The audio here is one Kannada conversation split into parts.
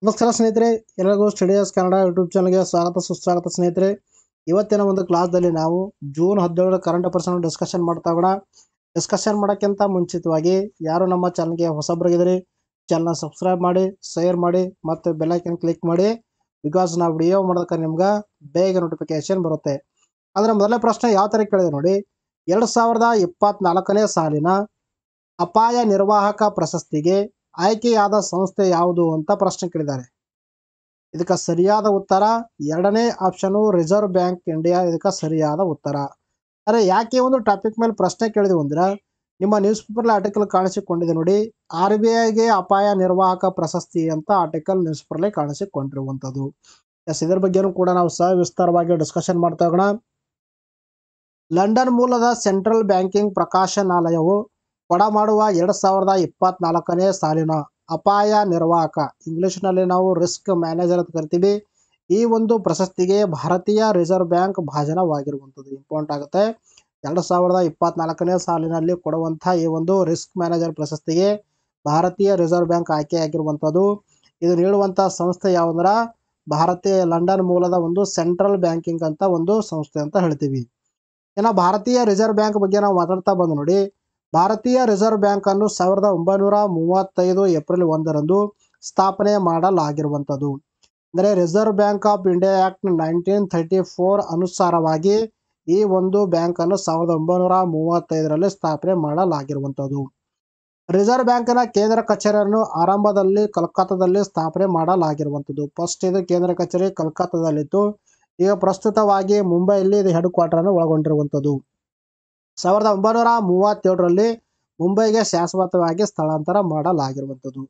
ನಮಸ್ಕಾರ ಸ್ನೇಹಿತರೆ, ಎಲ್ಲರಿಗೂ ಸ್ಟಡಿಯಸ್ ಕನ್ನಡ ಯೂಟ್ಯೂಬ್ ಚಾನಲ್ಗೆ ಸ್ವಾಗತ ಸುಸ್ವಾಗತ ಸ್ನೇಹಿತರೆ. ಇವತ್ತಿನ ಒಂದು ಕ್ಲಾಸ್ದಲ್ಲಿ ನಾವು ಜೂನ್ 17ರ ಕರೆಂಟ್ ಅಫೇರ್ಸ್ ಅನ್ನು ಡಿಸ್ಕಷನ್ ಮಾಡ್ತಾ ಹೋಗೋಣ. ಡಿಸ್ಕಷನ್ ಮಾಡೋಕ್ಕಿಂತ ಮುಂಚಿತವಾಗಿ ಯಾರು ನಮ್ಮ ಚಾನಲ್ಗೆ ಹೊಸಬರಾಗಿದ್ದೀರಿ, ಚಾನಲ್ನ ಸಬ್ಸ್ಕ್ರೈಬ್ ಮಾಡಿ, ಶೇರ್ ಮಾಡಿ ಮತ್ತು ಬೆಲ್ ಐಕನ್ ಕ್ಲಿಕ್ ಮಾಡಿ. ಬಿಕಾಸ್ ನಾವು ವಿಡಿಯೋ ಮಾಡೋದಕ್ಕೆ ನಿಮ್ಗೆ ಬೇಗ ನೋಟಿಫಿಕೇಶನ್ ಬರುತ್ತೆ. ಅದರ ಮೊದಲನೇ ಪ್ರಶ್ನೆ ಯಾವ ಥರ ಕೇಳಿದೆ ನೋಡಿ. 2024ನೇ ಸಾಲಿನ ಅಪಾಯ ನಿರ್ವಾಹಕ ಪ್ರಶಸ್ತಿಗೆ ಆಯ್ಕೆಯಾದ ಸಂಸ್ಥೆ ಯಾವುದು ಅಂತ ಪ್ರಶ್ನೆ ಕೇಳಿದ್ದಾರೆ. ಇದಕ್ಕೆ ಸರಿಯಾದ ಉತ್ತರ ಎರಡನೇ ಆಪ್ಷನು ರಿಸರ್ವ್ ಬ್ಯಾಂಕ್ ಇಂಡಿಯಾ. ಇದಕ್ಕೆ ಸರಿಯಾದ ಉತ್ತರ. ಅರೆ ಯಾಕೆ ಒಂದು ಟಾಪಿಕ್ ಮೇಲೆ ಪ್ರಶ್ನೆ ಕೇಳಿದೆವು ಅಂದ್ರೆ, ನಿಮ್ಮ ನ್ಯೂಸ್ ಪೇಪರ್ ಆರ್ಟಿಕಲ್ ಕಾಣಿಸಿಕೊಂಡಿದೆ ನೋಡಿ, RBIಗೆ ಅಪಾಯ ನಿರ್ವಾಹಕ ಪ್ರಶಸ್ತಿ ಅಂತ ಆರ್ಟಿಕಲ್ ನ್ಯೂಸ್ ಪೇಪರ್ಲಿ ಕಾಣಿಸಿಕೊಂಡಿರುವಂಥದ್ದು. ಎಸ್, ಇದರ ಬಗ್ಗೆನೂ ಕೂಡ ನಾವು ಸವಿಸ್ತಾರವಾಗಿ ಡಿಸ್ಕಷನ್ ಮಾಡ್ತಾ ಹೋಗೋಣ. ಲಂಡನ್ ಮೂಲದ ಸೆಂಟ್ರಲ್ ಬ್ಯಾಂಕಿಂಗ್ ಪ್ರಕಾಶನಾಲಯವು ಕೊಡಮಾಡುವ 2024ನೇ ಸಾಲಿನ ಅಪಾಯ ನಿರ್ವಾಹಕ, ಇಂಗ್ಲಿಷ್ನಲ್ಲಿ ನಾವು ರಿಸ್ಕ್ ಮ್ಯಾನೇಜರ್ ಅಂತ ಕರಿತೀವಿ, ಈ ಒಂದು ಪ್ರಶಸ್ತಿಗೆ ಭಾರತೀಯ ರಿಸರ್ವ್ ಬ್ಯಾಂಕ್ ಭಾಜನವಾಗಿರುವಂಥದ್ದು. ಇಂಪಾರ್ಟೆಂಟ್ ಆಗುತ್ತೆ. 2024ನೇ ಸಾಲಿನಲ್ಲಿ ಕೊಡುವಂಥ ಈ ಒಂದು ರಿಸ್ಕ್ ಮ್ಯಾನೇಜರ್ ಪ್ರಶಸ್ತಿಗೆ ಭಾರತೀಯ ರಿಸರ್ವ್ ಬ್ಯಾಂಕ್ ಆಯ್ಕೆಯಾಗಿರುವಂಥದ್ದು. ಇದು ನೀಡುವಂಥ ಸಂಸ್ಥೆ ಯಾವುದರ, ಭಾರತೀಯ ಲಂಡನ್ ಮೂಲದ ಒಂದು ಸೆಂಟ್ರಲ್ ಬ್ಯಾಂಕಿಂಗ್ ಅಂತ ಒಂದು ಸಂಸ್ಥೆ ಅಂತ ಹೇಳ್ತೀವಿ. ಇನ್ನು ಭಾರತೀಯ ರಿಸರ್ವ್ ಬ್ಯಾಂಕ್ ಬಗ್ಗೆ ನಾವು ಮಾತಾಡ್ತಾ ಬಂದು ನೋಡಿ, ಭಾರತೀಯ ರಿಸರ್ವ್ ಬ್ಯಾಂಕ್ ಅನ್ನು 1935 ಏಪ್ರಿಲ್ 1ರಂದು ಸ್ಥಾಪನೆ ಮಾಡಲಾಗಿರುವಂಥದ್ದು. ಅಂದರೆ reserve bank of India act 1934 ಅನುಸಾರವಾಗಿ ಈ ಒಂದು ಬ್ಯಾಂಕ್ ಅನ್ನು 1935ರಲ್ಲಿ ಸ್ಥಾಪನೆ ಮಾಡಲಾಗಿರುವಂಥದ್ದು. ರಿಸರ್ವ್ ಬ್ಯಾಂಕಿನ ಕೇಂದ್ರ ಕಚೇರಿಯನ್ನು ಆರಂಭದಲ್ಲಿ ಕಲ್ಕತ್ತಾದಲ್ಲಿ ಸ್ಥಾಪನೆ ಮಾಡಲಾಗಿರುವಂಥದ್ದು. ಫಸ್ಟ್ ಇದು ಕೇಂದ್ರ ಕಚೇರಿ ಕಲ್ಕತ್ತಾದಲ್ಲಿತ್ತು. ಈಗ ಪ್ರಸ್ತುತವಾಗಿ ಮುಂಬೈಯಲ್ಲಿ ಇದು ಹೆಡ್ ಕ್ವಾರ್ಟರ್ ಅನ್ನು ಒಳಗೊಂಡಿರುವಂಥದ್ದು. 1937ರಲ್ಲಿ ಮುಂಬೈಗೆ ಶಾಶ್ವತವಾಗಿ ಸ್ಥಳಾಂತರ ಮಾಡಲಾಗಿರುವಂಥದ್ದು.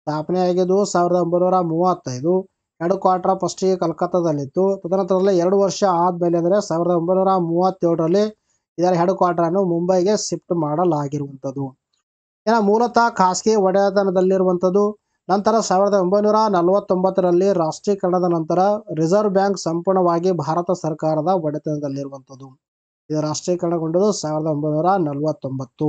ಸ್ಥಾಪನೆಯಾಗಿದ್ದು 1935. ಹೆಡ್ ಕ್ವಾರ್ಟರ್ ಫಸ್ಟಿಗೆ ಕಲ್ಕತ್ತಾದಲ್ಲಿತ್ತು. ತದನಂತರದಲ್ಲಿ 2 ವರ್ಷ ಆದಮೇಲೆ ಅಂದರೆ 1937ರಲ್ಲಿ ಇದರ ಹೆಡ್ ಕ್ವಾರ್ಟರ್ ಅನ್ನು ಮುಂಬೈಗೆ ಶಿಫ್ಟ್ ಮಾಡಲಾಗಿರುವಂಥದ್ದು. ಇನ್ನು ಮೂಲತಃ ಖಾಸಗಿ ಒಡೆತನದಲ್ಲಿರುವಂಥದ್ದು. ನಂತರ 1949ರಲ್ಲಿ ರಾಷ್ಟ್ರೀಕರಣದ ನಂತರ ರಿಸರ್ವ್ ಬ್ಯಾಂಕ್ ಸಂಪೂರ್ಣವಾಗಿ ಭಾರತ ಸರ್ಕಾರದ ಒಡೆತನದಲ್ಲಿರುವಂಥದ್ದು. ಇದು ರಾಷ್ಟ್ರೀಕರಣಗೊಂಡದ್ದು 1949.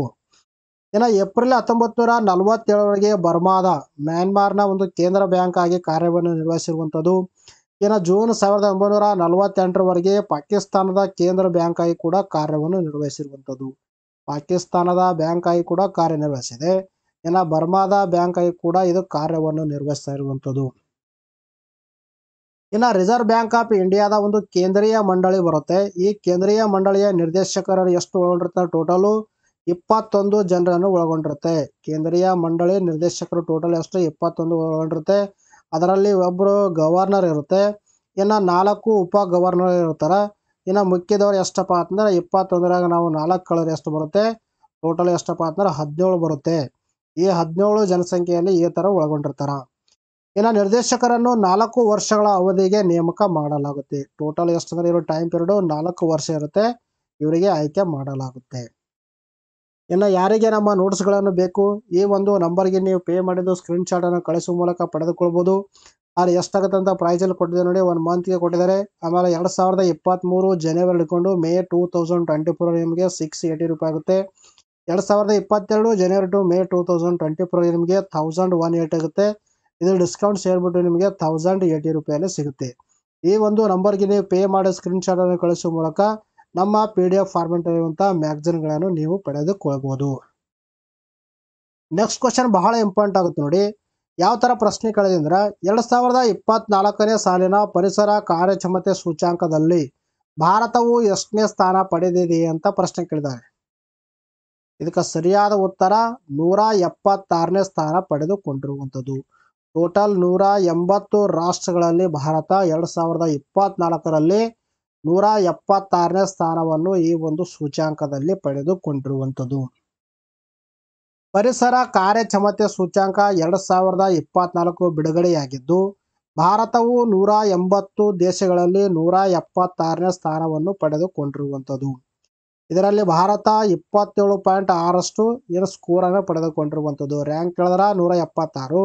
ಇನ್ನು ಏಪ್ರಿಲ್ 1947ವರೆಗೆ ಬರ್ಮಾದ ಮ್ಯಾನ್ಮಾರ್ನ ಒಂದು ಕೇಂದ್ರ ಬ್ಯಾಂಕ್ ಆಗಿ ಕಾರ್ಯವನ್ನು ನಿರ್ವಹಿಸಿರುವಂಥದ್ದು. ಇನ್ನು ಜೂನ್ 1948ರವರೆಗೆ ಪಾಕಿಸ್ತಾನದ ಕೇಂದ್ರ ಬ್ಯಾಂಕ್ ಆಗಿ ಕೂಡ ಕಾರ್ಯವನ್ನು ನಿರ್ವಹಿಸಿರುವಂಥದ್ದು. ಪಾಕಿಸ್ತಾನದ ಬ್ಯಾಂಕ್ ಆಗಿ ಕೂಡ ಕಾರ್ಯನಿರ್ವಹಿಸಿದೆ. ಇನ್ನು ಬರ್ಮಾದ ಬ್ಯಾಂಕ್ ಆಗಿ ಕೂಡ ಇದು ಕಾರ್ಯವನ್ನು ನಿರ್ವಹಿಸ್ತಾ ಇರುವಂಥದ್ದು. ಇನ್ನು ರಿಸರ್ವ್ ಬ್ಯಾಂಕ್ ಆಫ್ ಇಂಡಿಯಾದ ಒಂದು ಕೇಂದ್ರೀಯ ಮಂಡಳಿ ಬರುತ್ತೆ. ಈ ಕೇಂದ್ರೀಯ ಮಂಡಳಿಯ ನಿರ್ದೇಶಕರು ಎಷ್ಟು ಒಳಗೊಂಡಿರ್ತಾರೆ? ಟೋಟಲು 21 ಜನರನ್ನು ಒಳಗೊಂಡಿರುತ್ತೆ. ಕೇಂದ್ರೀಯ ಮಂಡಳಿ ನಿರ್ದೇಶಕರು ಟೋಟಲ್ ಎಷ್ಟು? 21 ಒಳಗೊಂಡಿರುತ್ತೆ. ಅದರಲ್ಲಿ ಒಬ್ಬರು ಗವರ್ನರ್ ಇರುತ್ತೆ. ಇನ್ನು 4 ಉಪ ಗವರ್ನರ್ ಇರ್ತಾರೆ. ಇನ್ನು ಮುಖ್ಯದವರು ಎಷ್ಟಪ್ಪ ಅಂತಂದ್ರೆ 21ರಾಗ ನಾವು 4 ಕಳೆದ್ರೆ ಎಷ್ಟು ಬರುತ್ತೆ? ಟೋಟಲ್ ಎಷ್ಟಪ್ಪ ಅಂತಂದ್ರೆ 17 ಬರುತ್ತೆ. ಈ 17 ಜನಸಂಖ್ಯೆಯಲ್ಲಿ ಈ ಥರ ಒಳಗೊಂಡಿರ್ತಾರೆ. ಇನ್ನು ನಿರ್ದೇಶಕರನ್ನು 4 ವರ್ಷಗಳ ಅವಧಿಗೆ ನೇಮಕ ಮಾಡಲಾಗುತ್ತೆ. ಟೋಟಲ್ ಎಷ್ಟಂದ್ರೆ ಇರೋ ಟೈಮ್ ಪೀರಿಯಡ್ 4 ವರ್ಷ ಇರುತ್ತೆ. ಇವರಿಗೆ ಆಯ್ಕೆ ಮಾಡಲಾಗುತ್ತೆ. ಇನ್ನು ಯಾರಿಗೆ ನಮ್ಮ ನೋಟ್ಸ್ಗಳನ್ನು ಬೇಕು, ಈ ಒಂದು ನಂಬರ್ಗೆ ನೀವು ಪೇ ಮಾಡಿದ್ದು ಸ್ಕ್ರೀನ್ಶಾಟ್ ಅನ್ನು ಕಳಿಸುವ ಮೂಲಕ ಪಡೆದುಕೊಳ್ಬೋದು. ಅಲ್ಲಿ ಎಷ್ಟಾಗುತ್ತೆ ಅಂತ ಪ್ರೈಸಲ್ಲಿ ಕೊಟ್ಟಿದ್ದಾರೆ ನೋಡಿ, 1 ಮಂತ್ಗೆ ಕೊಟ್ಟಿದ್ದಾರೆ. ಆಮೇಲೆ 2023 ಜನವರಿ ಹಿಡ್ಕೊಂಡು ಮೇ 2024 ನಿಮಗೆ 680 ರೂಪಾಯಿ ಆಗುತ್ತೆ. 2022 ಜನವರಿ ಟು ಮೇ 2024 ನಿಮಗೆ 1180 ಆಗುತ್ತೆ. ಇದು ಡಿಸ್ಕೌಂಟ್ ಸೇರಿಬಿಟ್ಟು ನಿಮಗೆ 1080 ರೂಪಾಯಲ್ಲಿ ಸಿಗುತ್ತೆ. ಈ ಒಂದು ನಂಬರ್ಗೆ ನೀವು ಪೇ ಮಾಡಿ ಸ್ಕ್ರೀನ್ಶಾಟ್ ಅನ್ನು ಕಳಿಸುವ ಮೂಲಕ ನಮ್ಮ PDF ಫಾರ್ಮೆಟ್ ಇರುವಂಥ ಮ್ಯಾಗಝಿನ್ಗಳನ್ನು ನೀವು ಪಡೆದುಕೊಳ್ಬೋದು. ನೆಕ್ಸ್ಟ್ ಕ್ವಶನ್ ಬಹಳ ಇಂಪಾರ್ಟೆಂಟ್ ಆಗುತ್ತೆ ನೋಡಿ. ಯಾವ ಥರ ಪ್ರಶ್ನೆ ಕೇಳಿದೆ ಅಂದ್ರೆ, 2024ನೇ ಸಾಲಿನ ಪರಿಸರ ಕಾರ್ಯಕ್ಷಮತೆ ಸೂಚ್ಯಾಂಕದಲ್ಲಿ ಭಾರತವು ಎಷ್ಟನೇ ಸ್ಥಾನ ಪಡೆದಿದೆ ಅಂತ ಪ್ರಶ್ನೆ ಕೇಳಿದ್ದಾರೆ. ಇದಕ್ಕೆ ಸರಿಯಾದ ಉತ್ತರ 176ನೇ ಸ್ಥಾನ ಪಡೆದುಕೊಂಡಿರುವಂಥದ್ದು. ಟೋಟಲ್ 180 ರಾಷ್ಟ್ರಗಳಲ್ಲಿ ಭಾರತ 2024ರಲ್ಲಿ 176ನೇ ಸ್ಥಾನವನ್ನು ಈ ಒಂದು ಸೂಚ್ಯಾಂಕದಲ್ಲಿ ಪಡೆದುಕೊಂಡಿರುವಂಥದ್ದು. ಪರಿಸರ ಕಾರ್ಯಕ್ಷಮತೆ ಸೂಚ್ಯಾಂಕ 2024 ಬಿಡುಗಡೆಯಾಗಿದ್ದು, ಭಾರತವು 180 ದೇಶಗಳಲ್ಲಿ 176ನೇ ಸ್ಥಾನವನ್ನು ಪಡೆದುಕೊಂಡಿರುವಂಥದ್ದು. ಇದರಲ್ಲಿ ಭಾರತ 27.6 ಏನು ಸ್ಕೋರನ್ನು ಪಡೆದುಕೊಂಡಿರುವಂಥದ್ದು. ರ್ಯಾಂಕ್ ಹೇಳಿದ್ರೆ 176,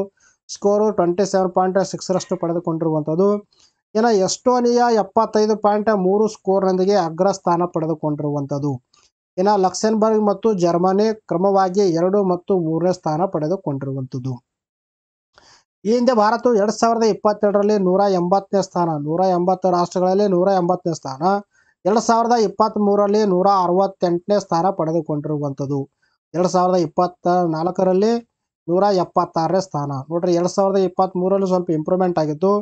ಸ್ಕೋರು 27.6 ಪಡೆದುಕೊಂಡಿರುವಂಥದ್ದು. ಇನ್ನು ಎಸ್ಟೋನಿಯಾ 75.3 ಸ್ಕೋರ್ನೊಂದಿಗೆ ಅಗ್ರಸ್ಥಾನ ಪಡೆದುಕೊಂಡಿರುವಂಥದ್ದು. ಇನ್ನು ಲಕ್ಸೆಂಬರ್ಗ್ ಮತ್ತು ಜರ್ಮನಿ ಕ್ರಮವಾಗಿ 2 ಮತ್ತು 3ನೇ ಸ್ಥಾನ ಪಡೆದುಕೊಂಡಿರುವಂಥದ್ದು. ಈ ಹಿಂದೆ ಭಾರತವು 2022ರಲ್ಲಿ 180ನೇ ಸ್ಥಾನ, 180 ರಾಷ್ಟ್ರಗಳಲ್ಲಿ 180ನೇ ಸ್ಥಾನ, 2023ರಲ್ಲಿ 168ನೇ ಸ್ಥಾನ ಪಡೆದುಕೊಂಡಿರುವಂಥದ್ದು. 2024ರಲ್ಲಿ 176ನೇ ಸ್ಥಾನ. ನೋಡ್ರಿ 2023ರಲ್ಲಿ ಸ್ವಲ್ಪ ಇಂಪ್ರೂವ್ಮೆಂಟ್ ಆಗಿತ್ತು.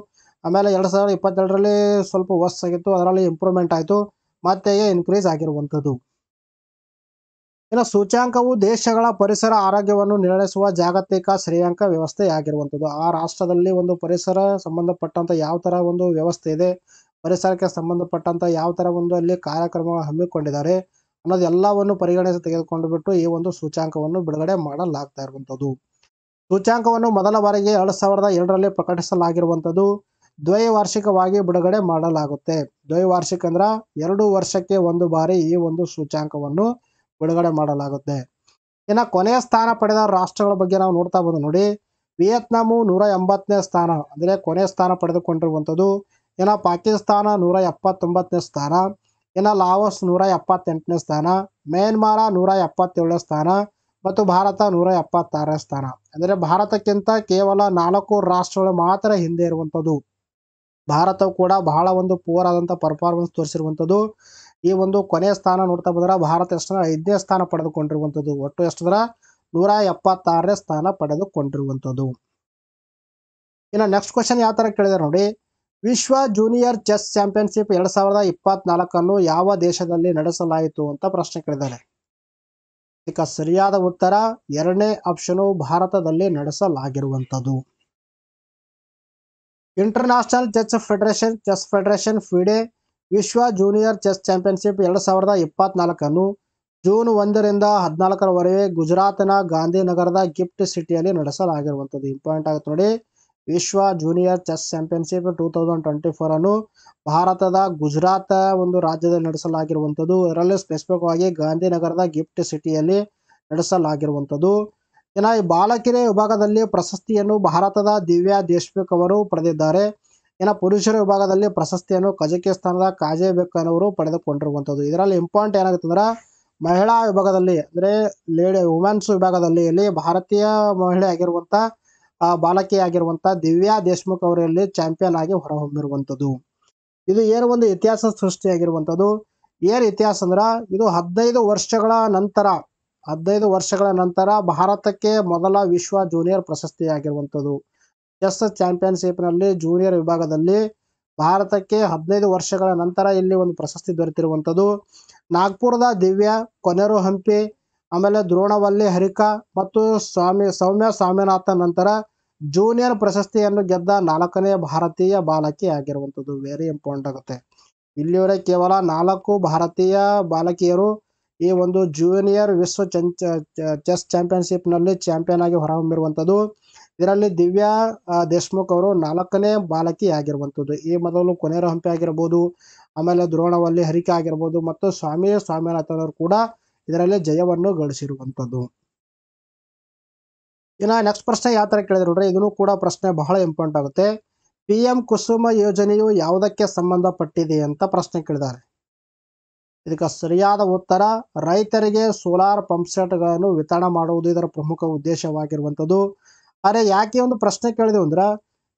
ಆಮೇಲೆ 2022ರಲ್ಲಿ ಸ್ವಲ್ಪ ವರ್ಸ್ ಆಗಿತ್ತು, ಅದರಲ್ಲಿ ಇಂಪ್ರೂವ್ಮೆಂಟ್ ಆಯಿತು, ಮತ್ತೆ ಇನ್ಕ್ರೀಸ್ ಆಗಿರುವಂಥದ್ದು. ಇನ್ನು ಸೂಚ್ಯಾಂಕವು ದೇಶಗಳ ಪರಿಸರ ಆರೋಗ್ಯವನ್ನು ನಿರ್ಣಯಿಸುವ ಜಾಗತಿಕ ಶ್ರೇಯಾಂಕ ವ್ಯವಸ್ಥೆಯಾಗಿರುವಂಥದ್ದು. ಆ ರಾಷ್ಟ್ರದಲ್ಲಿ ಒಂದು ಪರಿಸರ ಸಂಬಂಧಪಟ್ಟಂತ ಯಾವ ತರ ಒಂದು ವ್ಯವಸ್ಥೆ ಇದೆ, ಪರಿಸರಕ್ಕೆ ಸಂಬಂಧಪಟ್ಟಂತ ಯಾವ ತರ ಒಂದು ಅಲ್ಲಿ ಕಾರ್ಯಕ್ರಮ ಹಮ್ಮಿಕೊಂಡಿದ್ದಾರೆ ಅನ್ನೋದೆಲ್ಲವನ್ನು ಪರಿಗಣಿಸಿ ತೆಗೆದುಕೊಂಡು ಬಿಟ್ಟು ಈ ಒಂದು ಸೂಚ್ಯಾಂಕವನ್ನು ಬಿಡುಗಡೆ ಮಾಡಲಾಗ್ತಾ ಇರುವಂಥದ್ದು. ಸೂಚ್ಯಾಂಕವನ್ನು ಮೊದಲ ಬಾರಿಗೆ 2007ರಲ್ಲಿ ಪ್ರಕಟಿಸಲಾಗಿರುವಂಥದ್ದು. ದ್ವೈವಾರ್ಷಿಕವಾಗಿ ಬಿಡುಗಡೆ ಮಾಡಲಾಗುತ್ತೆ. ದ್ವೈವಾರ್ಷಿಕ ಅಂದ್ರ 2 ವರ್ಷಕ್ಕೆ ಒಂದು ಬಾರಿ ಈ ಒಂದು ಸೂಚ್ಯಾಂಕವನ್ನು ಬಿಡುಗಡೆ ಮಾಡಲಾಗುತ್ತೆ. ಇನ್ನು ಕೊನೆಯ ಸ್ಥಾನ ಪಡೆದ ರಾಷ್ಟ್ರಗಳ ಬಗ್ಗೆ ನಾವು ನೋಡ್ತಾ ಬಂದು ನೋಡಿ. ವಿಯೆಟ್ನಾಮು 180ನೇ ಸ್ಥಾನ ಅಂದರೆ ಕೊನೆಯ ಸ್ಥಾನ ಪಡೆದುಕೊಂಡಿರುವಂಥದ್ದು. ಇನ್ನು ಪಾಕಿಸ್ತಾನ 179ನೇ ಸ್ಥಾನ, ಇನ್ನು ಲಾವೋಸ್ 178ನೇ ಸ್ಥಾನ, ಮ್ಯಾನ್ಮಾರ 177ನೇ ಸ್ಥಾನ ಮತ್ತು ಭಾರತ 176ನೇ ಸ್ಥಾನ. ಅಂದರೆ ಭಾರತಕ್ಕಿಂತ ಕೇವಲ 4 ರಾಷ್ಟ್ರಗಳು ಮಾತ್ರ ಹಿಂದೆ ಇರುವಂಥದ್ದು. ಭಾರತವು ಕೂಡ ಬಹಳ ಒಂದು ಪೂರ್ ಆದಂಥ ಪರ್ಫಾರ್ಮೆನ್ಸ್ ತೋರಿಸಿರುವಂಥದ್ದು. ಈ ಒಂದು ಕೊನೆಯ ಸ್ಥಾನ ನೋಡ್ತಾ ಬಂದ್ರೆ ಭಾರತ ಎಷ್ಟಂದ್ರೆ 5ನೇ ಸ್ಥಾನ ಪಡೆದುಕೊಂಡಿರುವಂಥದ್ದು. ಒಟ್ಟು ಎಷ್ಟಂದ್ರೆ 176ನೇ ಸ್ಥಾನ ಪಡೆದುಕೊಂಡಿರುವಂಥದ್ದು. ಇನ್ನು ನೆಕ್ಸ್ಟ್ ಕ್ವಶನ್ ಯಾವ ತರ ಕೇಳಿದಾರೆ ನೋಡಿ. ವಿಶ್ವ ಜೂನಿಯರ್ ಚೆಸ್ ಚಾಂಪಿಯನ್ಶಿಪ್ 2024 ಯಾವ ದೇಶದಲ್ಲಿ ನಡೆಸಲಾಯಿತು ಅಂತ ಪ್ರಶ್ನೆ ಕೇಳಿದ್ದಾರೆ. ಇದಕ್ಕೆ ಸರಿಯಾದ ಉತ್ತರ 2ನೇ ಆಪ್ಷನ್ ಭಾರತದಲ್ಲಿ ನಡೆಸಲಾಗಿರುವಂಥದ್ದು. ಇಂಟರ್ನ್ಯಾಷನಲ್ ಚೆಸ್ ಫೆಡರೇಷನ್ ಫಿಡೆ ವಿಶ್ವ ಜೂನಿಯರ್ ಚೆಸ್ ಚಾಂಪಿಯನ್ಶಿಪ್ 2024 ಜೂನ್ 1ರಿಂದ 14ರವರೆಗೆ ಗುಜರಾತ್ನ ಗಾಂಧಿನಗರದ ಗಿಫ್ಟ್ ಸಿಟಿಯಲ್ಲಿ ನಡೆಸಲಾಗಿರುವಂಥದ್ದು. ಇಂಪಾರ್ಟೆಂಟ್ ಆಗುತ್ತೆ ನೋಡಿ. ವಿಶ್ವ ಜೂನಿಯರ್ ಚೆಸ್ ಚಾಂಪಿಯನ್ಶಿಪ್ 2024 ಭಾರತದ ಗುಜರಾತ್ ಒಂದು ರಾಜ್ಯದಲ್ಲಿ ನಡೆಸಲಾಗಿರುವಂಥದ್ದು. ಇದರಲ್ಲಿ ಸ್ಪೆಸಿಫಿಕ್ ಆಗಿ ಗಾಂಧಿನಗರದ ಗಿಫ್ಟ್ ಸಿಟಿಯಲ್ಲಿ ನಡೆಸಲಾಗಿರುವಂಥದ್ದು. ಇನ್ನು ಈ ಬಾಲಕಿಯರ ವಿಭಾಗದಲ್ಲಿ ಪ್ರಶಸ್ತಿಯನ್ನು ಭಾರತದ ದಿವ್ಯಾ ದೇಶ್ಮುಖ್ ಅವರು ಪಡೆದಿದ್ದಾರೆ. ಇನ್ನು ಪುರುಷರ ವಿಭಾಗದಲ್ಲಿ ಪ್ರಶಸ್ತಿಯನ್ನು ಕಜಕಿಸ್ತಾನದ ಕಾಜೆಬೆಕ್ ಅವರು ಪಡೆದುಕೊಂಡಿರುವಂಥದ್ದು. ಇದರಲ್ಲಿ ಇಂಪಾರ್ಟೆಂಟ್ ಏನಾಗುತ್ತೆ ಅಂದ್ರೆ ಮಹಿಳಾ ವಿಭಾಗದಲ್ಲಿ ಅಂದರೆ ವುಮೆನ್ಸ್ ವಿಭಾಗದಲ್ಲಿ ಇಲ್ಲಿ ಭಾರತೀಯ ಮಹಿಳೆ ಆಗಿರುವಂಥ ಬಾಲಕಿ ಆಗಿರುವಂಥ ದಿವ್ಯಾ ದೇಶ್ಮುಖ್ ಅವರಲ್ಲಿ ಚಾಂಪಿಯನ್ ಆಗಿ ಹೊರಹೊಮ್ಮಿರುವಂಥದ್ದು. ಇದು ಏನು ಒಂದು ಇತಿಹಾಸ ಸೃಷ್ಟಿಯಾಗಿರುವಂಥದ್ದು. ಏನು ಇತಿಹಾಸ ಅಂದ್ರೆ ಇದು 15 ವರ್ಷಗಳ ನಂತರ ಭಾರತಕ್ಕೆ ಮೊದಲ ವಿಶ್ವ ಜೂನಿಯರ್ ಪ್ರಶಸ್ತಿ ಆಗಿರುವಂಥದ್ದು. ಚೆಸ್ ಚಾಂಪಿಯನ್ಶಿಪ್ನಲ್ಲಿ ಜೂನಿಯರ್ ವಿಭಾಗದಲ್ಲಿ ಭಾರತಕ್ಕೆ 15 ವರ್ಷಗಳ ನಂತರ ಇಲ್ಲಿ ಒಂದು ಪ್ರಶಸ್ತಿ ದೊರೆತಿರುವಂಥದ್ದು. ನಾಗ್ಪುರದ ದಿವ್ಯಾ, ಕೊನೆರು ಹಂಪಿ, ಆಮೇಲೆ ದ್ರೋಣವಲ್ಲಿ ಹರಿಕಾ ಮತ್ತು ಸೌಮ್ಯ ಸ್ವಾಮಿನಾಥನ್ ನಂತರ ಜೂನಿಯರ್ ಪ್ರಶಸ್ತಿಯನ್ನು ಗೆದ್ದ 4ನೇ ಭಾರತೀಯ ಬಾಲಕಿ ಆಗಿರುವಂಥದ್ದು. ವೆರಿ ಇಂಪಾರ್ಟೆಂಟ್ ಆಗುತ್ತೆ. ಇಲ್ಲಿವರೆಗೆ ಕೇವಲ 4 ಭಾರತೀಯ ಬಾಲಕಿಯರು ಈ ಒಂದು ಜೂನಿಯರ್ ವಿಶ್ವ ಚೆಸ್ ಚಾಂಪಿಯನ್ಶಿಪ್ನಲ್ಲಿ ಚಾಂಪಿಯನ್ ಆಗಿ ಹೊರಹೊಮ್ಮಿರುವಂಥದ್ದು. ಇದರಲ್ಲಿ ದಿವ್ಯಾ ದೇಶ್ಮುಖ್ ಅವರು 4ನೇ ಬಾಲಕಿ ಆಗಿರುವಂಥದ್ದು. ಈ ಮೊದಲು ಕೊನೆರು ಹಂಪಿ ಆಗಿರ್ಬೋದು, ಆಮೇಲೆ ದ್ರೋಣವಲ್ಲಿ ಹರಿಕೆ ಆಗಿರ್ಬೋದು ಮತ್ತು ಸ್ವಾಮಿನಾಥನ್ ಅವರು ಕೂಡ ಇದರಲ್ಲಿ ಜಯವನ್ನು ಗಳಿಸಿರುವಂಥದ್ದು. ಇನ್ನು ನೆಕ್ಸ್ಟ್ ಪ್ರಶ್ನೆ ಯಾವ ತರ ಕೇಳಿದ್ರು ನೋಡ್ರಿ. ಇದನ್ನು ಕೂಡ ಪ್ರಶ್ನೆ ಬಹಳ ಇಂಪಾರ್ಟೆಂಟ್ ಆಗುತ್ತೆ. PM ಕುಸುಮ ಯೋಜನೆಯು ಯಾವುದಕ್ಕೆ ಸಂಬಂಧಪಟ್ಟಿದೆ ಅಂತ ಪ್ರಶ್ನೆ ಕೇಳಿದ್ದಾರೆ. ಇದಕ್ಕೆ ಸರಿಯಾದ ಉತ್ತರ ರೈತರಿಗೆ ಸೋಲಾರ್ ಪಂಪ್ ಸೆಟ್ಗಳನ್ನು ವಿತರಣೆ ಮಾಡುವುದು ಇದರ ಪ್ರಮುಖ ಉದ್ದೇಶವಾಗಿರುವಂಥದ್ದು. ಆದರೆ ಯಾಕೆ ಒಂದು ಪ್ರಶ್ನೆ ಕೇಳಿದೆವು ಅಂದ್ರೆ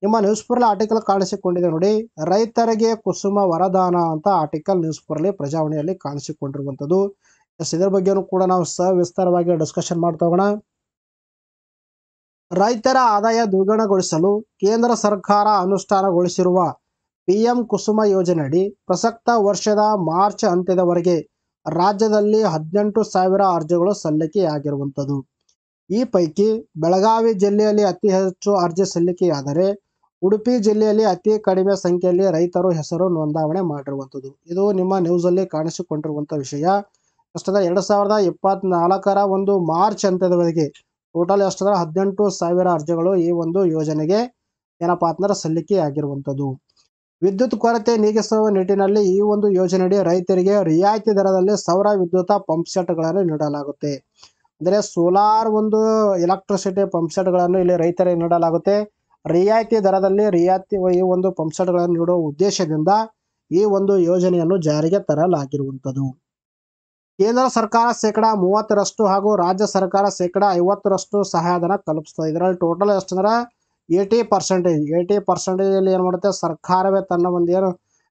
ನಿಮ್ಮ ನ್ಯೂಸ್ ಪೇಪರ್ ಆರ್ಟಿಕಲ್ ಕಾಣಿಸಿಕೊಂಡಿದೆ ನೋಡಿ. ರೈತರಿಗೆ ಕುಸುಮ ವರದಾನ ಅಂತ ಆರ್ಟಿಕಲ್ ನ್ಯೂಸ್ ಪೇಪರ್ಲಿ ಪ್ರಜಾವಾಣಿಯಲ್ಲಿ ಕಾಣಿಸಿಕೊಂಡಿರುವಂಥದ್ದು. ಇದರ ಬಗ್ಗೆನೂ ಕೂಡ ನಾವು ಸವಿಸ್ತಾರವಾಗಿ ಡಿಸ್ಕಷನ್ ಮಾಡ್ತಾ ಹೋಗೋಣ. ರೈತರ ಆದಾಯ ದ್ವಿಗುಣಗೊಳಿಸಲು ಕೇಂದ್ರ ಸರ್ಕಾರ ಅನುಷ್ಠಾನಗೊಳಿಸಿರುವ PM ಕುಸುಮ ಯೋಜನೆಯಡಿ ಪ್ರಸಕ್ತ ವರ್ಷದ ಮಾರ್ಚ್ ಅಂತ್ಯದವರೆಗೆ ರಾಜ್ಯದಲ್ಲಿ 18,000 ಅರ್ಜಿಗಳು ಸಲ್ಲಿಕೆಯಾಗಿರುವಂಥದ್ದು. ಈ ಪೈಕಿ ಬೆಳಗಾವಿ ಜಿಲ್ಲೆಯಲ್ಲಿ ಅತಿ ಹೆಚ್ಚು ಅರ್ಜಿ ಸಲ್ಲಿಕೆಯಾದರೆ ಉಡುಪಿ ಜಿಲ್ಲೆಯಲ್ಲಿ ಅತಿ ಕಡಿಮೆ ಸಂಖ್ಯೆಯಲ್ಲಿ ರೈತರು ಹೆಸರು ನೋಂದಾವಣೆ ಮಾಡಿರುವಂಥದ್ದು. ಇದು ನಿಮ್ಮ ನ್ಯೂಸಲ್ಲಿ ಕಾಣಿಸಿಕೊಂಡಿರುವಂಥ ವಿಷಯ. ಎಷ್ಟಂದ್ರೆ 2024 ಒಂದು ಮಾರ್ಚ್ ಅಂತ್ಯದವರೆಗೆ ಟೋಟಲ್ ಎಷ್ಟಂದ್ರೆ 18,000 ಅರ್ಜಿಗಳು ಈ ಒಂದು ಯೋಜನೆಗೆ ಏನಪ್ಪಾ ಅಂದ್ರೆ ಸಲ್ಲಿಕೆಯಾಗಿರುವಂಥದ್ದು. ವಿದ್ಯುತ್ ಕೊರತೆ ನೀಗಿಸುವ ನಿಟ್ಟಿನಲ್ಲಿ ಈ ಒಂದು ಯೋಜನೆಯಡಿ ರೈತರಿಗೆ ರಿಯಾಯಿತಿ ದರದಲ್ಲಿ ಸೌರ ವಿದ್ಯುತ್ ಪಂಪ್ ಸೆಟ್ಗಳನ್ನು ನೀಡಲಾಗುತ್ತೆ. ಅಂದರೆ ಸೋಲಾರ್ ಒಂದು ಎಲೆಕ್ಟ್ರಿಸಿಟಿ ಪಂಪ್ ಸೆಟ್ಗಳನ್ನು ಇಲ್ಲಿ ರೈತರಿಗೆ ನೀಡಲಾಗುತ್ತೆ. ರಿಯಾಯಿತಿ ದರದಲ್ಲಿ ಈ ಒಂದು ಪಂಪ್ ಸೆಟ್ಗಳನ್ನು ನೀಡುವ ಉದ್ದೇಶದಿಂದ ಈ ಒಂದು ಯೋಜನೆಯನ್ನು ಜಾರಿಗೆ ತರಲಾಗಿರುವಂಥದ್ದು. ಕೇಂದ್ರ ಸರ್ಕಾರ ಶೇಕಡಾ 30% ಹಾಗೂ ರಾಜ್ಯ ಸರ್ಕಾರ ಶೇಕಡಾ 50% ಸಹಾಯಧನ ಕಲ್ಪಿಸ್ತದೆ. ಇದರಲ್ಲಿ ಟೋಟಲ್ ಎಷ್ಟಂದ್ರೆ 80% ಏನು ಮಾಡುತ್ತೆ, ಸರ್ಕಾರವೇ ತನ್ನ ಒಂದು ಏನು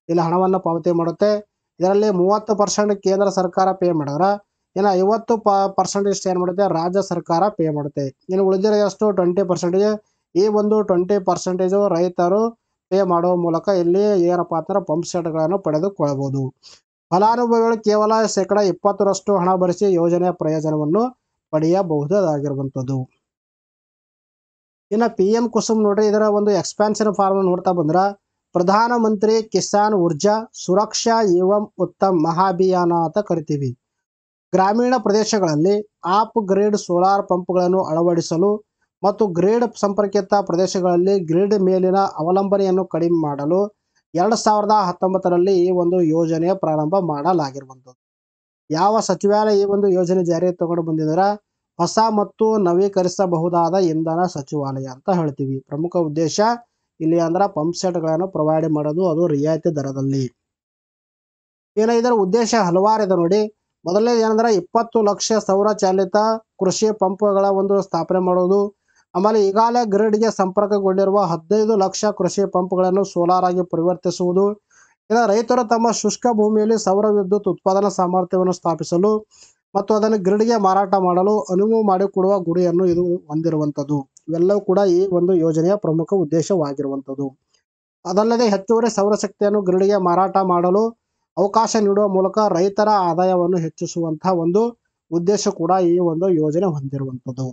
ಇಲ್ಲಿ ಹಣವನ್ನು ಪಾವತಿ ಮಾಡುತ್ತೆ. ಇದರಲ್ಲಿ 30% ಕೇಂದ್ರ ಸರ್ಕಾರ ಪೇ ಮಾಡಿದ್ರೆ ಇನ್ನು 50% ಏನು ಮಾಡುತ್ತೆ, ರಾಜ್ಯ ಸರ್ಕಾರ ಪೇ ಮಾಡುತ್ತೆ. ಇನ್ನು ಉಳಿದಿರೋ ಎಷ್ಟು 20%, ಈ ಒಂದು 20% ರೈತರು ಪೇ ಮಾಡುವ ಮೂಲಕ ಇಲ್ಲಿ ಏನಪ್ಪಾ ಅಂದ್ರೆ ಪಂಪ್ ಸೆಟ್ಗಳನ್ನು ಪಡೆದುಕೊಳ್ಳಬಹುದು. ಫಲಾನುಭವಿಗಳು ಕೇವಲ 20% ಹಣ ಭರಿಸಿ ಯೋಜನೆಯ ಪ್ರಯೋಜನವನ್ನು ಪಡೆಯಬಹುದಾಗಿರುವಂಥದ್ದು. ಇನ್ನು PM ಕುಸುಮ್ ನೋಡ್ರಿ, ಇದರ ಒಂದು ಎಕ್ಸ್ಪಾನ್ಷನ್ ಫಾರ್ಮ್ ನೋಡ್ತಾ ಬಂದ್ರ ಪ್ರಧಾನ ಮಂತ್ರಿ ಕಿಸಾನ್ ಊರ್ಜಾ ಸುರಕ್ಷಾ ಏವಂ ಉತ್ತಮ್ ಮಹಾಭಿಯಾನ ಅಂತ ಕರಿತೀವಿ. ಗ್ರಾಮೀಣ ಪ್ರದೇಶಗಳಲ್ಲಿ ಆಪ್ ಗ್ರೇಡ್ ಸೋಲಾರ್ ಪಂಪ್ಗಳನ್ನು ಅಳವಡಿಸಲು ಮತ್ತು ಗ್ರೇಡ್ ಸಂಪರ್ಕಿತ ಪ್ರದೇಶಗಳಲ್ಲಿ ಗ್ರಿಡ್ ಮೇಲಿನ ಅವಲಂಬನೆಯನ್ನು ಕಡಿಮೆ ಮಾಡಲು 2019ರಲ್ಲಿ ಈ ಒಂದು ಯೋಜನೆಯ ಪ್ರಾರಂಭ ಮಾಡಲಾಗಿರುವಂಥದ್ದು. ಯಾವ ಸಚಿವಾಲಯ ಈ ಒಂದು ಯೋಜನೆ ಜಾರಿಗೆ ತಗೊಂಡು ಬಂದಿದ್ದಾರೆ? ಹೊಸ ಮತ್ತು ನವೀಕರಿಸಬಹುದಾದ ಇಂಧನ ಸಚಿವಾಲಯ ಅಂತ ಹೇಳ್ತೀವಿ. ಪ್ರಮುಖ ಉದ್ದೇಶ ಇಲ್ಲಿ ಅಂದ್ರೆ ಪಂಪ್ ಸೆಟ್ಗಳನ್ನು ಪ್ರೊವೈಡ್ ಮಾಡೋದು, ಅದು ರಿಯಾಯಿತಿ ದರದಲ್ಲಿ. ಏನ ಇದರ ಉದ್ದೇಶ ಹಲವಾರು ಇದೆ ನೋಡಿ. ಮೊದಲನೇದು ಏನಂದ್ರೆ 20 ಲಕ್ಷ ಸೌರ ಚಾಲಿತ ಕೃಷಿ ಪಂಪ್ಗಳ ಒಂದು ಸ್ಥಾಪನೆ ಮಾಡೋದು. ಆಮೇಲೆ ಈಗಾಗಲೇ ಗ್ರಿಡ್ಗೆ ಸಂಪರ್ಕಗೊಂಡಿರುವ 15 ಲಕ್ಷ ಕೃಷಿ ಪಂಪ್ಗಳನ್ನು ಸೋಲಾರ್ ಆಗಿ ಪರಿವರ್ತಿಸುವುದು. ಇನ್ನು ರೈತರು ತಮ್ಮ ಶುಷ್ಕ ಭೂಮಿಯಲ್ಲಿ ಸೌರ ವಿದ್ಯುತ್ ಉತ್ಪಾದನಾ ಸಾಮರ್ಥ್ಯವನ್ನು ಸ್ಥಾಪಿಸಲು ಮತ್ತು ಅದನ್ನು ಗ್ರಿಡ್ಗೆ ಮಾರಾಟ ಮಾಡಲು ಅನುವು ಮಾಡಿಕೊಡುವ ಗುರಿಯನ್ನು ಇದು ಹೊಂದಿರುವಂಥದ್ದು. ಇವೆಲ್ಲವೂ ಕೂಡ ಈ ಒಂದು ಯೋಜನೆಯ ಪ್ರಮುಖ ಉದ್ದೇಶವಾಗಿರುವಂಥದ್ದು. ಅದಲ್ಲದೆ ಹೆಚ್ಚುವರಿ ಸೌರಶಕ್ತಿಯನ್ನು ಗ್ರಿಡ್ಗೆ ಮಾರಾಟ ಮಾಡಲು ಅವಕಾಶ ನೀಡುವ ಮೂಲಕ ರೈತರ ಆದಾಯವನ್ನು ಹೆಚ್ಚಿಸುವಂತಹ ಒಂದು ಉದ್ದೇಶ ಕೂಡ ಈ ಒಂದು ಯೋಜನೆ ಹೊಂದಿರುವಂಥದ್ದು.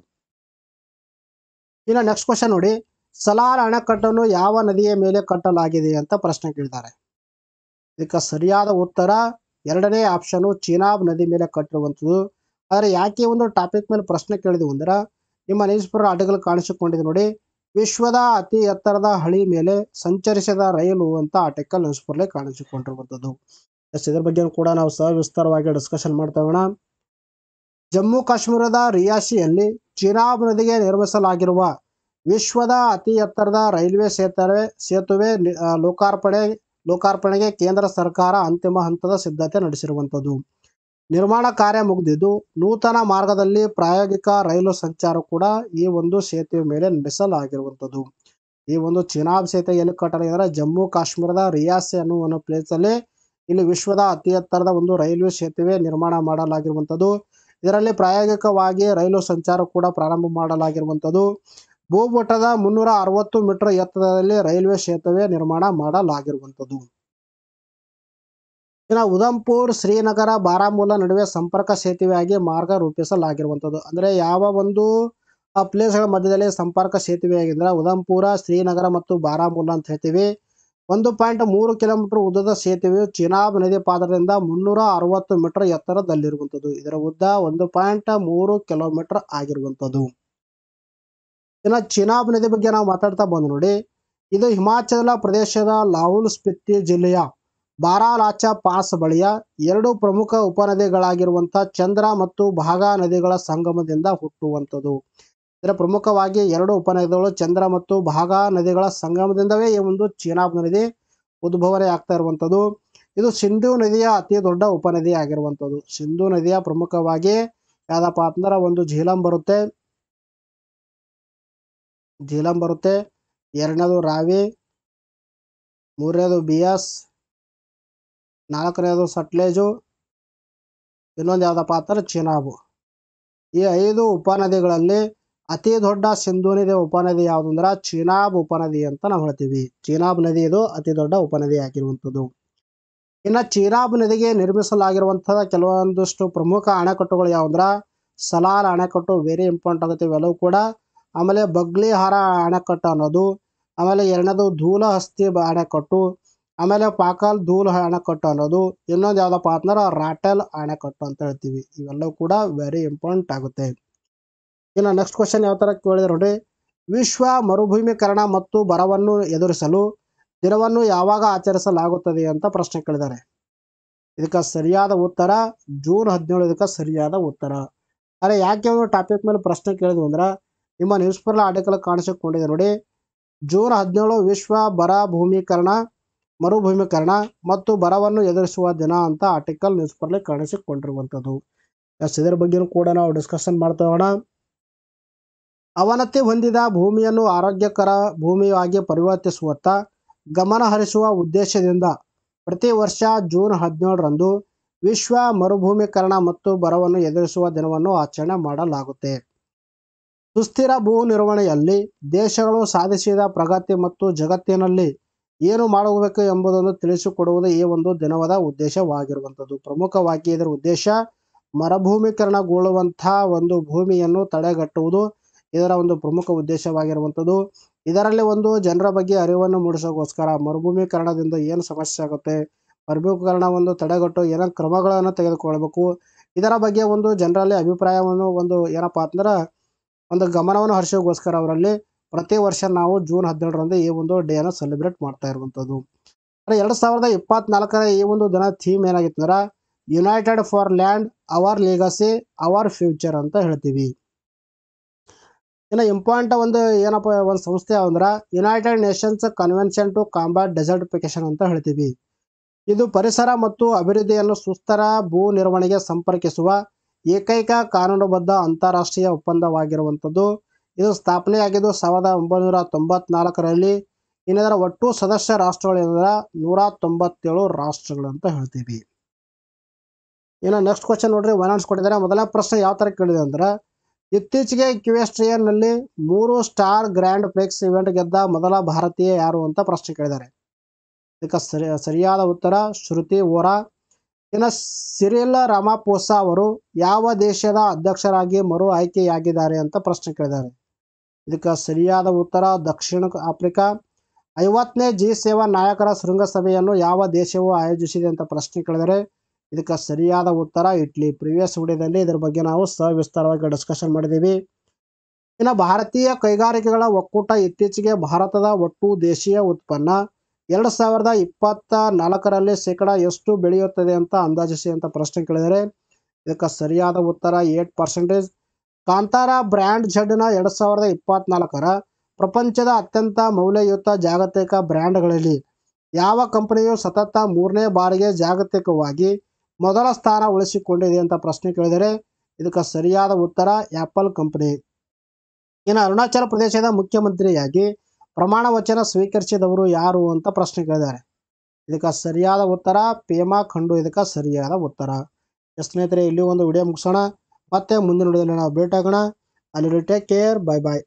ಇನ್ನು ನೆಕ್ಸ್ಟ್ ಕ್ವಶನ್ ನೋಡಿ, ಸಲಾರ್ ಅಣೆಕಟ್ಟನ್ನು ಯಾವ ನದಿಯ ಮೇಲೆ ಕಟ್ಟಲಾಗಿದೆ ಅಂತ ಪ್ರಶ್ನೆ ಕೇಳಿದ್ದಾರೆ. ಇದಕ್ಕೆ ಸರಿಯಾದ ಉತ್ತರ 2ನೇ ಆಪ್ಷನ್, ಚೀನಾಬ್ ನದಿ ಮೇಲೆ ಕಟ್ಟಿರುವಂಥದ್ದು. ಆದರೆ ಯಾಕೆ ಒಂದು ಟಾಪಿಕ್ ಮೇಲೆ ಪ್ರಶ್ನೆ ಕೇಳಿದ್ವು ಅಂದ್ರೆ, ನಿಮ್ಮ ನ್ಯೂಸ್ ಪೇಪರ್ ಆರ್ಟಿಕಲ್ ಕಾಣಿಸಿಕೊಂಡಿದೆ ನೋಡಿ, ವಿಶ್ವದ ಅತಿ ಎತ್ತರದ ಹಳಿ ಮೇಲೆ ಸಂಚರಿಸಿದ ರೈಲು ಅಂತ ಆರ್ಟಿಕಲ್ ನ್ಯೂಸ್ ಪೇಪರ್ಲಿ ಕಾಣಿಸಿಕೊಂಡಿರುವಂಥದ್ದು. ಇದ್ರ ಬಗ್ಗೆ ಕೂಡ ನಾವು ಸವಿಸ್ತಾರವಾಗಿ ಡಿಸ್ಕಷನ್ ಮಾಡ್ತಾ ಹೋಗೋಣ. ಜಮ್ಮು ಕಾಶ್ಮೀರದ ರಿಯಾಸಿಯಲ್ಲಿ ಚೀನಾಬ್ ನದಿಗೆ ನಿರ್ಮಿಸಲಾಗಿರುವ ವಿಶ್ವದ ಅತಿ ಎತ್ತರದ ರೈಲ್ವೆ ಸೇತುವೆ ಲೋಕಾರ್ಪಣೆಗೆ ಕೇಂದ್ರ ಸರ್ಕಾರ ಅಂತಿಮ ಹಂತದ ಸಿದ್ಧತೆ ನಡೆಸಿರುವಂಥದ್ದು. ನಿರ್ಮಾಣ ಕಾರ್ಯ ಮುಗಿದಿದ್ದು ನೂತನ ಮಾರ್ಗದಲ್ಲಿ ಪ್ರಾಯೋಗಿಕ ರೈಲು ಸಂಚಾರ ಕೂಡ ಈ ಒಂದು ಸೇತುವೆ ಮೇಲೆ ನಡೆಸಲಾಗಿರುವಂಥದ್ದು. ಈ ಒಂದು ಚೀನಾಬ್ ಸೇತುವೆ ಎಲ್ಲಿ ಕಟ್ಟಲಾಗಿದೆ? ಜಮ್ಮು ಕಾಶ್ಮೀರದ ರಿಯಾಸಿ ಅನ್ನುವ ಒಂದು ಪ್ಲೇಸಲ್ಲಿ ಇಲ್ಲಿ ವಿಶ್ವದ ಅತಿ ಎತ್ತರದ ಒಂದು ರೈಲ್ವೆ ಸೇತುವೆ ನಿರ್ಮಾಣ ಮಾಡಲಾಗಿರುವಂಥದ್ದು. ಇದರಲ್ಲಿ ಪ್ರಾಯೋಗಿಕವಾಗಿ ರೈಲು ಸಂಚಾರ ಕೂಡ ಪ್ರಾರಂಭ ಮಾಡಲಾಗಿರುವಂಥದ್ದು. ಭೂಮಟ್ಟದ 360 ಮೀಟರ್ ಎತ್ತರದಲ್ಲಿ ರೈಲ್ವೆ ಸೇತುವೆ ನಿರ್ಮಾಣ ಮಾಡಲಾಗಿರುವಂಥದ್ದು. ಇನ್ನು ಉಧಂಪುರ್, ಶ್ರೀನಗರ, ಬಾರಾಮುಲ್ಲಾ ನಡುವೆ ಸಂಪರ್ಕ ಸೇತುವೆಯಾಗಿ ಮಾರ್ಗ ರೂಪಿಸಲಾಗಿರುವಂಥದ್ದು. ಅಂದರೆ ಯಾವ ಒಂದು ಪ್ಲೇಸ್ಗಳ ಮಧ್ಯದಲ್ಲಿ ಸಂಪರ್ಕ ಸೇತುವೆಯಾಗಿದ್ರೆ ಉಧಂಪುರ, ಶ್ರೀನಗರ ಮತ್ತು ಬಾರಾಮುಲ್ಲಾ ಅಂತ ಹೇಳ್ತೀವಿ. 1.3 ಕಿಲೋಮೀಟರ್ ಉದ್ದದ ಸೇತುವೆಯು ಚೀನಾಬ್ ನದಿ ಪಾತ್ರದಿಂದ 360 ಮೀಟರ್ ಎತ್ತರದಲ್ಲಿರುವಂಥದ್ದು. ಇದರ ಉದ್ದ 1.3 ಕಿಲೋಮೀಟರ್ ಆಗಿರುವಂಥದ್ದು. ಇನ್ನು ಚೀನಾಬ್ ನದಿ ಬಗ್ಗೆ ನಾವು ಮಾತಾಡ್ತಾ ಬಂದು ನೋಡಿ, ಇದು ಹಿಮಾಚಲ ಪ್ರದೇಶದ ಲಾಹುಲ್ ಸ್ಪಿತಿ ಜಿಲ್ಲೆಯ ಬಾರಾಲಾಚಾ ಪಾಸ್ ಬಳಿಯ 2 ಪ್ರಮುಖ ಉಪನದಿಗಳಾಗಿರುವಂಥ ಚಂದ್ರ ಮತ್ತು ಭಾಗಾ ನದಿಗಳ ಸಂಗಮದಿಂದ ಹುಟ್ಟುವಂಥದ್ದು. ಇದರ ಪ್ರಮುಖವಾಗಿ 2 ಉಪನದಿಗಳು ಚಂದ್ರ ಮತ್ತು ಭಾಗಾ ನದಿಗಳ ಸಂಗಮದಿಂದವೇ ಈ ಒಂದು ಚೀನಾಬ್ ನದಿ ಉದ್ಭವನೆ ಆಗ್ತಾ ಇರುವಂಥದ್ದು. ಇದು ಸಿಂಧೂ ನದಿಯ ಅತಿ ದೊಡ್ಡ ಉಪನದಿ ಆಗಿರುವಂಥದ್ದು. ಸಿಂಧೂ ನದಿಯ ಪ್ರಮುಖವಾಗಿ ಯಾವ್ದಪ್ಪ ಅಂದ್ರೆ ಒಂದು ಝೀಲಂ ಬರುತ್ತೆ, 2ನೇದು ರಾವಿ, 3ನೇದು ಬಿಯಾಸ್, 4ನೇದು ಸಟ್ಲೇಜು, ಇನ್ನೊಂದು ಯಾವ್ದಪ್ಪ ಅಂದ್ರೆ ಚೀನಾಬು. ಈ 5 ಉಪನದಿಗಳಲ್ಲಿ ಅತಿ ದೊಡ್ಡ ಸಿಂಧೂ ನದಿ ಉಪನದಿ ಯಾವುದು ಅಂದ್ರೆ ಚೀನಾಬ್ ಉಪನದಿ ಅಂತ ನಾವು ಹೇಳ್ತೀವಿ. ಚೀನಾಬ್ ನದಿ ಇದು ಅತಿ ದೊಡ್ಡ ಉಪನದಿ ಆಗಿರುವಂಥದ್ದು. ಇನ್ನು ಚೀನಾಬ್ ನದಿಗೆ ನಿರ್ಮಿಸಲಾಗಿರುವಂತಹ ಕೆಲವೊಂದಷ್ಟು ಪ್ರಮುಖ ಅಣೆಕಟ್ಟುಗಳು ಯಾವಂದ್ರೆ ಸಲಾರ್ ಅಣೆಕಟ್ಟು ವೆರಿ ಇಂಪಾರ್ಟೆಂಟ್ ಆಗುತ್ತೆ ಇವೆಲ್ಲವೂ ಕೂಡ. ಆಮೇಲೆ ಬಗ್ಲಿಹಾರ ಅಣೆಕಟ್ಟು ಅನ್ನೋದು, ಆಮೇಲೆ 2ನೇದು ಧೂಲಹಸ್ತಿ ಅಣೆಕಟ್ಟು, ಆಮೇಲೆ ಪಾಕಲ್ ಧೂಲ್ ಅಣೆಕಟ್ಟು ಅನ್ನೋದು, ಇನ್ನೊಂದು ಯಾವ್ದಪ್ಪ ಅಂದ್ರೆ ರಾಟೆಲ್ ಅಣೆಕಟ್ಟು ಅಂತ ಹೇಳ್ತೀವಿ. ಇವೆಲ್ಲವೂ ಕೂಡ ವೆರಿ ಇಂಪಾರ್ಟೆಂಟ್ ಆಗುತ್ತೆ. ಇನ್ನು ನೆಕ್ಸ್ಟ್ ಕ್ವಶನ್ ಯಾವ ತರ ಕೇಳಿದ್ರೆ ನೋಡಿ, ವಿಶ್ವ ಮರುಭೂಮೀಕರಣ ಮತ್ತು ಬರವನ್ನು ಎದುರಿಸಲು ದಿನವನ್ನು ಯಾವಾಗ ಆಚರಿಸಲಾಗುತ್ತದೆ ಅಂತ ಪ್ರಶ್ನೆ ಕೇಳಿದ್ದಾರೆ. ಇದಕ್ಕೆ ಸರಿಯಾದ ಉತ್ತರ ಜೂನ್ 17 ಇದಕ್ಕೆ ಸರಿಯಾದ ಉತ್ತರ. ಆದರೆ ಯಾಕೆ ಒಂದು ಟಾಪಿಕ್ ಮೇಲೆ ಪ್ರಶ್ನೆ ಕೇಳಿದ್ವಿ ಅಂದ್ರೆ ನಿಮ್ಮ ನ್ಯೂಸ್ ಪೇಪರ್ ಆರ್ಟಿಕಲ್ ಕಾಣಿಸಿಕೊಂಡಿದೆ ನೋಡಿ, ಜೂನ್ 17 ವಿಶ್ವ ಮರುಭೂಮೀಕರಣ ಮತ್ತು ಬರವನ್ನು ಎದುರಿಸುವ ದಿನ ಅಂತ ಆರ್ಟಿಕಲ್ ನ್ಯೂಸ್ ಪೇಪರ್ಲಿ ಕಾಣಿಸಿಕೊಂಡಿರುವಂಥದ್ದು. ಇದರ ಬಗ್ಗೆ ಕೂಡ ನಾವು ಡಿಸ್ಕಷನ್ ಮಾಡ್ತಾ ಹೋಗೋಣ. ಅವನತಿ ಹೊಂದಿದ ಭೂಮಿಯನ್ನು ಆರೋಗ್ಯಕರ ಭೂಮಿಯಾಗಿ ಪರಿವರ್ತಿಸುವತ್ತ ಗಮನ ಹರಿಸುವ ಉದ್ದೇಶದಿಂದ ಪ್ರತಿ ವರ್ಷ ಜೂನ್ 17ರಂದು ವಿಶ್ವ ಮರುಭೂಮೀಕರಣ ಮತ್ತು ಬರವನ್ನು ಎದುರಿಸುವ ದಿನವನ್ನು ಆಚರಣೆ ಮಾಡಲಾಗುತ್ತೆ. ಸುಸ್ಥಿರ ಭೂ ನಿರ್ವಹಣೆಯಲ್ಲಿ ದೇಶಗಳು ಸಾಧಿಸಿದ ಪ್ರಗತಿ ಮತ್ತು ಜಗತ್ತಿನಲ್ಲಿ ಏನು ಮಾಡಬೇಕು ಎಂಬುದನ್ನು ತಿಳಿಸಿಕೊಡುವುದು ಈ ಒಂದು ದಿನದ ಉದ್ದೇಶವಾಗಿರುವಂಥದ್ದು. ಪ್ರಮುಖವಾಗಿ ಇದರ ಉದ್ದೇಶ ಮರುಭೂಮೀಕರಣಗೊಳ್ಳುವಂತಹ ಒಂದು ಭೂಮಿಯನ್ನು ತಡೆಗಟ್ಟುವುದು ಇದರ ಒಂದು ಪ್ರಮುಖ ಉದ್ದೇಶವಾಗಿರುವಂಥದ್ದು. ಇದರಲ್ಲಿ ಒಂದು ಜನರ ಬಗ್ಗೆ ಅರಿವನ್ನು ಮೂಡಿಸೋಗೋಸ್ಕರ ಮರುಭೂಮೀಕರಣದಿಂದ ಏನು ಸಮಸ್ಯೆ ಆಗುತ್ತೆ, ಮರುಭೂಮೀಕರಣ ಒಂದು ತಡೆಗಟ್ಟುವ ಏನೇನು ಕ್ರಮಗಳನ್ನು ತೆಗೆದುಕೊಳ್ಬೇಕು, ಇದರ ಬಗ್ಗೆ ಒಂದು ಜನರಲ್ಲಿ ಅಭಿಪ್ರಾಯವನ್ನು ಒಂದು ಏನಪ್ಪ ಅಂದ್ರೆ ಒಂದು ಗಮನವನ್ನು ಹರಿಸೋಗೋಸ್ಕರ ಅವರಲ್ಲಿ ಪ್ರತಿ ವರ್ಷ ನಾವು ಜೂನ್ 17ರಂದು ಈ ಒಂದು ಡೇನ ಸೆಲೆಬ್ರೇಟ್ ಮಾಡ್ತಾ ಇರುವಂಥದ್ದು. 2024ರ ಈ ಒಂದು ದಿನ ಥೀಮ್ ಏನಾಗಿತ್ತು ಅಂದ್ರೆ united for land our legacy our future ಅಂತ ಹೇಳ್ತೀವಿ. ಇನ್ನು ಇಂಪಾರ್ಟೆಂಟ್ ಒಂದು ಏನಪ್ಪ ಒಂದು ಸಂಸ್ಥೆ ಅಂದ್ರೆ United Nations Convention to Combat Desertification ಅಂತ ಹೇಳ್ತೀವಿ. ಇದು ಪರಿಸರ ಮತ್ತು ಅಭಿವೃದ್ಧಿಯನ್ನು ಸುಸ್ಥಿರ ಭೂ ನಿರ್ವಹಣೆಗೆ ಸಂಪರ್ಕಿಸುವ ಏಕೈಕ ಕಾನೂನುಬದ್ಧ ಅಂತಾರಾಷ್ಟ್ರೀಯ ಒಪ್ಪಂದವಾಗಿರುವಂಥದ್ದು. ಇದು ಸ್ಥಾಪನೆಯಾಗಿದ್ದು 1994ರಲ್ಲಿ. ಇನ್ನದರ ಒಟ್ಟು ಸದಸ್ಯ ರಾಷ್ಟ್ರಗಳಿಂದ 197 ರಾಷ್ಟ್ರಗಳು ಅಂತ ಹೇಳ್ತೀವಿ. ಇನ್ನು ನೆಕ್ಸ್ಟ್ ಕ್ವಶನ್ ನೋಡ್ರಿ, ವೈನಾನ್ಸ್ ಕೊಟ್ಟಿದ್ದಾರೆ. ಮೊದಲ ಪ್ರಶ್ನೆ ಯಾವ ಥರ ಕೇಳಿದೆ ಅಂದ್ರೆ ಇತ್ತೀಚೆಗೆ ಇಕ್ವೆಸ್ಟ್ರಿಯನ್ನಲ್ಲಿ 3 ಸ್ಟಾರ್ ಗ್ರ್ಯಾಂಡ್ ಪ್ರಿಕ್ಸ್ ಇವೆಂಟ್ ಗೆದ್ದ ಮೊದಲ ಭಾರತೀಯ ಯಾರು ಅಂತ ಪ್ರಶ್ನೆ ಕೇಳಿದ್ದಾರೆ. ಇದಕ್ಕೆ ಸರಿಯಾದ ಉತ್ತರ ಶ್ರುತಿ ವೋರಾ. ಇನ್ನು ಸಿರಿಲ್ ರಾಮಾಪೋಸಾ ಅವರು ಯಾವ ದೇಶದ ಅಧ್ಯಕ್ಷರಾಗಿ ಮರು ಆಯ್ಕೆಯಾಗಿದ್ದಾರೆ ಅಂತ ಪ್ರಶ್ನೆ ಕೇಳಿದ್ದಾರೆ. ಇದಕ್ಕೆ ಸರಿಯಾದ ಉತ್ತರ ದಕ್ಷಿಣ ಆಫ್ರಿಕಾ. 50ನೇ G7 ನಾಯಕರ ಶೃಂಗಸಭೆಯನ್ನು ಯಾವ ದೇಶವು ಆಯೋಜಿಸಿದೆ ಅಂತ ಪ್ರಶ್ನೆ ಕೇಳಿದರೆ ಇದಕ್ಕೆ ಸರಿಯಾದ ಉತ್ತರ ಇಟ್ಲಿ. ಪ್ರಿವಿಯಸ್ ವಿಡಿಯೋದಲ್ಲಿ ಇದರ ಬಗ್ಗೆ ನಾವು ಸವಿಸ್ತಾರವಾಗಿ ಡಿಸ್ಕಷನ್ ಮಾಡಿದ್ದೀವಿ. ಇನ್ನು ಭಾರತೀಯ ಕೈಗಾರಿಕೆಗಳ ಒಕ್ಕೂಟ ಇತ್ತೀಚೆಗೆ ಭಾರತದ ಒಟ್ಟು ದೇಶೀಯ ಉತ್ಪನ್ನ 2024ರಲ್ಲಿ ಶೇಕಡ ಎಷ್ಟು ಬೆಳೆಯುತ್ತದೆ ಅಂತ ಅಂದಾಜಿಸಿ ಅಂತ ಪ್ರಶ್ನೆ ಕೇಳಿದರೆ ಇದಕ್ಕೆ ಸರಿಯಾದ ಉತ್ತರ 8%. ಕಾಂತಾರ ಬ್ರ್ಯಾಂಡ್ ಝಡ್ನ 2024ರ ಪ್ರಪಂಚದ ಅತ್ಯಂತ ಮೌಲ್ಯಯುತ ಜಾಗತಿಕ ಬ್ರ್ಯಾಂಡ್ಗಳಲ್ಲಿ ಯಾವ ಕಂಪನಿಯು ಸತತ 3ನೇ ಬಾರಿಗೆ ಜಾಗತಿಕವಾಗಿ ಮೊದಲ ಸ್ಥಾನ ಉಳಿಸಿಕೊಂಡಿದೆ ಅಂತ ಪ್ರಶ್ನೆ ಕೇಳಿದರೆ ಇದಕ್ಕೆ ಸರಿಯಾದ ಉತ್ತರ ಆ್ಯಪಲ್ ಕಂಪನಿ. ಇನ್ನು ಅರುಣಾಚಲ ಪ್ರದೇಶದ ಮುಖ್ಯಮಂತ್ರಿಯಾಗಿ ಪ್ರಮಾಣ ವಚನ ಸ್ವೀಕರಿಸಿದವರು ಯಾರು ಅಂತ ಪ್ರಶ್ನೆ ಕೇಳಿದ್ದಾರೆ. ಇದಕ್ಕೆ ಸರಿಯಾದ ಉತ್ತರ ಪೇಮಾ ಖಂಡು. ಇದಕ್ಕೆ ಸರಿಯಾದ ಉತ್ತರ. ಸ್ನೇಹಿತರೆ, ಇಲ್ಲಿ ಒಂದು ವಿಡಿಯೋ ಮುಗಿಸೋಣ. ಮತ್ತೆ ಮುಂದಿನ ವಿಡಿಯೋದಲ್ಲಿ ನಾವು ಭೇಟಿಯಾಗೋಣ. ಅಲ್ಲಿ ಟೇಕ್ ಕೇರ್. Bye bye.